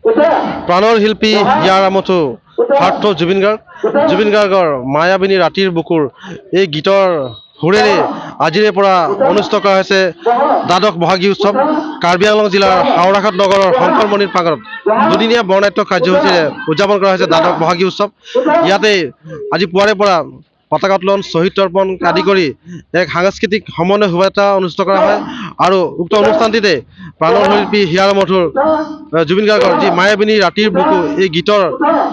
প্ৰাণৰ শিল্পী হিয়াৰ আমঠু হাৰ্ট জুবিন গাৰ্গৰ মায়াবিনী ৰাতিৰ বুকুৰ এই গীতৰ সুৰেৰে আজিৰে পৰা অনুষ্ঠিত কৰা হৈছে দ্বাদশ বহাগী উৎসৱ। কাৰ্বি আংলং জিলাৰ হাওৰাঘাট নগৰৰ শংকৰ মন্দিৰ প্ৰাংগণত দুদিনীয়া বৰ্ণাঢ্য কাৰ্যসূচীৰে উদযাপন কৰা হৈছে দ্বাদশ বহাগী উৎসৱ। ইয়াতে আজি পুৱাৰে পৰা পতাকা উত্তোলন, শ্বহীদ তৰ্পণ আদি কৰি এক সাংস্কৃতিক সমন্বয় শোভাযাত্ৰা অনুষ্ঠিত কৰা হয় আৰু উক্ত অনুষ্ঠানটিতে প্ৰাণৰ শিল্পী হিয়াৰ আমঠুৰ জুবিন গাৰ্গৰ যি মায়াবিনী ৰাতিৰ বুকু এই গীতৰ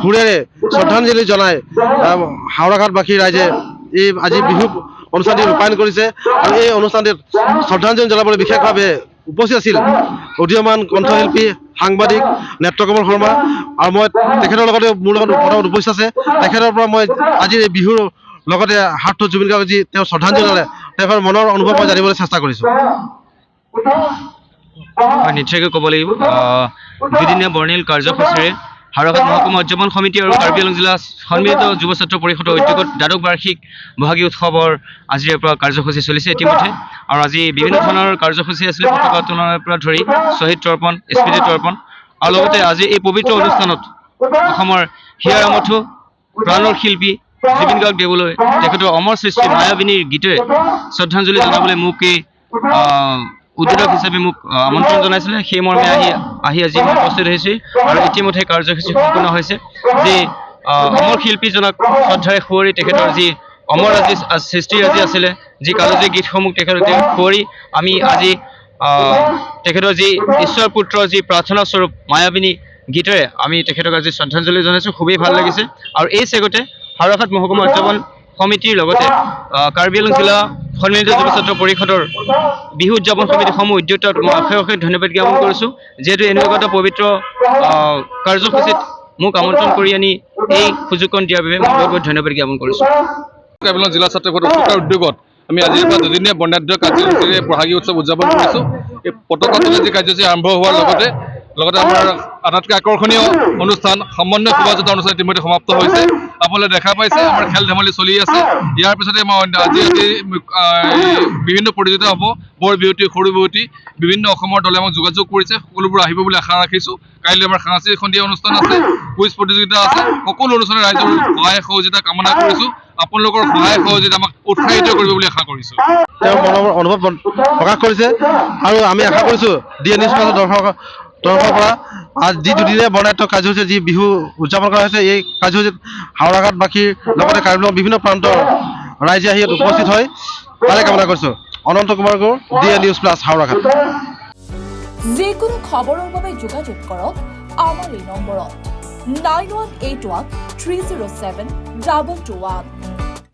সুৰেৰে শ্ৰদ্ধাঞ্জলি জনাই হাওৰাঘাটবাসী ৰাইজে এই আজি বিহু অনুষ্ঠানটি ৰূপায়ণ কৰিছে আৰু এই অনুষ্ঠানটিত শ্ৰদ্ধাঞ্জলি জনাবলৈ বিশেষভাৱে উপস্থিত আছিল উদীয়মান কণ্ঠশিল্পী, সাংবাদিক নেত্ৰকমল শৰ্মা আৰু মই তেখেতৰ লগতে মোৰ লগত প্ৰথমত উপস্থিত আছে। তেখেতৰ পৰা মই আজি এই বিহুৰ লগতে হাৰ্ট জুবিন গাৰ্গক যি তেওঁ শ্ৰদ্ধাঞ্জলি জনালে তেখেতৰ মনৰ অনুভৱ মই জানিবলৈ চেষ্টা কৰিছোঁ। নিশ্চয়কৈ ক'ব লাগিব দুদিনীয়া বৰ্ণিল কাৰ্যসূচীৰে হাওৰাঘাট মহকুমা উদযাপন সমিতি আৰু কাৰ্বি আংলং জিলা সন্মিলিত যুৱ ছাত্ৰ পৰিষদৰ উদ্যোগত দ্বাদশ বাৰ্ষিক বহাগী উৎসৱৰ আজিৰে পৰা কাৰ্যসূচী চলিছে ইতিমধ্যে। আৰু আজি বিভিন্ন ধৰণৰ কাৰ্যসূচী আছিলে, পতাকা উত্তোলনৰ পৰা ধৰি শ্বহীদ তৰ্পণ, স্মৃতি তৰ্পণ আৰু লগতে আজি এই পবিত্ৰ অনুষ্ঠানত অসমৰ হিয়াৰ আমঠু প্ৰাণৰ শিল্পী জুবিন গাৰ্গ দেৱলৈ তেখেতৰ অমৰ সৃষ্টি মায়াবিনীৰ গীতেৰে শ্ৰদ্ধাঞ্জলি জনাবলৈ মোক এই উদ্বোধক হিচাপে মোক আমন্ত্ৰণ জনাইছিলে। সেই মৰ্মে আহি আজি মই উপস্থিত হৈছোঁ আৰু ইতিমধ্যে কাৰ্যসূচী সম্পূৰ্ণ হৈছে। যি অমৰ শিল্পীজনক শ্ৰদ্ধাৰে সুঁৱৰি তেখেতৰ যি অমৰ আজি সৃষ্টিৰাজি আছিলে, যি কালজয়ী গীতসমূহ তেখেতে সুঁৱৰি আমি আজি তেখেতৰ যি ঈশ্বৰ পুত্ৰৰ যি প্ৰাৰ্থনা স্বৰূপ মায়াবিনী গীতেৰে আমি তেখেতক আজি শ্ৰদ্ধাঞ্জলি জনাইছোঁ। খুবেই ভাল লাগিছে। আৰু এই চেগতে হাওৰাঘাট মহকুমা উদযাপন সমিতিৰ লগতে কাৰ্বি আংলং জিলা সন্মিলিত যুৱ ছাত্ৰ পৰিষদৰ বিহু উদযাপন সমিতিসমূহ উদ্যোক্তাক মই অশেষ ধন্যবাদ জ্ঞাপন কৰিছোঁ, যিহেতু এনেকুৱা এটা পবিত্ৰ কাৰ্যসূচীত মোক আমন্ত্ৰণ কৰি আনি এই সুযোগকণ দিয়াৰ বাবে মই বহুত বহুত ধন্যবাদ জ্ঞাপন কৰিছোঁ। কাৰ্বি আংলং জিলা ছাত্ৰ পৰিষদৰ উদ্যোগত আমি আজিৰ পৰা দুদিনীয়া বৰ্ণাঢ্য কাৰ্যসূচীৰে বহাগী উৎসৱ উদযাপন কৰিছোঁ। এই পতাকা উত্তোলন যি কাৰ্যসূচী আৰম্ভ হোৱাৰ লগতে আমাৰ আটাইতকৈ আকৰ্ষণীয় অনুষ্ঠান সমন্বয় শোভাযাত্ৰা অনুষ্ঠান ইতিমধ্যে সমাপ্ত হৈছে। আপোনালোকে দেখা পাইছে আমাৰ খেল ধেমালি চলি আছে। ইয়াৰ পিছতে আজি বিভিন্ন প্ৰতিযোগিতা হ'ব, বৰ বিহুৱতী, সৰু বিহুৱতী, বিভিন্ন অসমৰ দলে আমাক যোগাযোগ কৰিছে। সকলোবোৰ আহিব বুলি আশা ৰাখিছোঁ। কাইলৈ আমাৰ সাংস্কৃতিক সন্ধিয়া অনুষ্ঠান আছে, কুইজ প্ৰতিযোগিতা আছে। সকলো অনুষ্ঠানে ৰাইজৰ সহায় সহযোগিতা কামনা কৰিছোঁ। আপোনালোকৰ সহায় সহযোগিতা আমাক উৎসাহিত কৰিব বুলি আশা কৰিছোঁ। তেওঁ মনৰ অনুভৱ প্ৰকাশ কৰিছে আৰু আমি আশা কৰিছোঁ DA নিউজ প্লাছৰ দৰ্শকৰ পৰা যি দুদিনীয়া বৰ্ণাঢ্য কাৰ্যসূচী যি বিহু উদযাপন কৰা হৈছে, এই কাৰ্যসূচীত হাওৰাঘাটবাসীৰ লগতে কাৰ্বি আংলঙৰ বিভিন্ন প্ৰান্তৰ ৰাইজে আহি ইয়াত উপস্থিত হয় তাৰে কামনা কৰিছোঁ। Ananta Kumar Gaur, DA news plus, Howraghat. যিকোনো খবৰৰ বাবে যোগাযোগ কৰক আমাৰ এই নম্বৰত 9181 307 221।